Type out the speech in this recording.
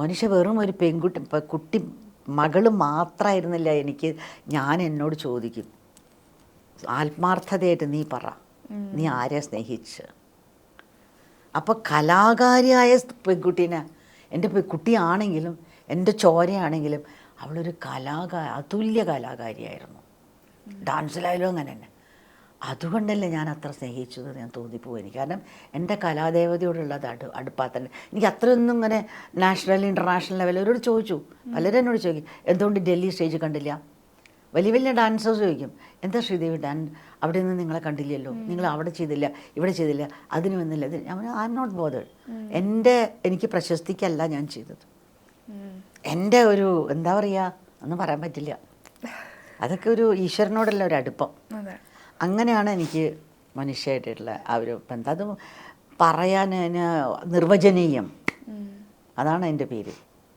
മോനിഷ വെറും ഒരു കുട്ടി മകൾ മാത്രമായിരുന്നില്ല എനിക്ക്. ഞാൻ എന്നോട് ചോദിക്കും, ആത്മാർത്ഥതയായിട്ട് നീ പറ, നീ ആരെ സ്നേഹിച്ച്? അപ്പോൾ കലാകാരിയായ പെൺകുട്ടീനെ, എൻ്റെ കുട്ടിയാണെങ്കിലും എൻ്റെ ചോരയാണെങ്കിലും അവളൊരു അതുല്യ കലാകാരിയായിരുന്നു. ഡാൻസിലായാലും അങ്ങനെ തന്നെ. അതുകൊണ്ടല്ലേ ഞാൻ അത്ര സ്നേഹിച്ചത് ഞാൻ തോന്നിപ്പോവും എനിക്ക്. കാരണം എൻ്റെ കലാദേവതയോടുള്ളത് അടുപ്പാത്തന്നെ. എനിക്ക് അത്രയൊന്നും ഇങ്ങനെ നാഷണൽ ഇൻ്റർനാഷണൽ ലെവൽ അവരോട് ചോദിച്ചു, പലരും എന്നോട് ചോദിക്കും എന്തുകൊണ്ട് ഡൽഹി സ്റ്റേജ് കണ്ടില്ല. വലിയ വലിയ ഡാൻസേഴ്സ് ചോദിക്കും, എന്താ ശ്രീദേവി അവിടെ നിന്ന് നിങ്ങളെ കണ്ടില്ലല്ലോ, നിങ്ങൾ അവിടെ ചെയ്തില്ല ഇവിടെ ചെയ്തില്ല, അതിന് വന്നില്ല. I am not bothered. എനിക്ക് പ്രശസ്തിക്കല്ല ഞാൻ ചെയ്തത്. എൻ്റെ ഒരു എന്താ പറയുക ഒന്നും പറയാൻ പറ്റില്ല. അതൊക്കെ ഒരു ഈശ്വരനോടുള്ള ഒരു അടുപ്പം. അങ്ങനെയാണ് എനിക്ക് മനുഷ്യയായിട്ടുള്ള ആ ഒരു ബന്ധം. അത് പറയാൻ നിർവചനീയം, അതാണ് എൻ്റെ പേര്.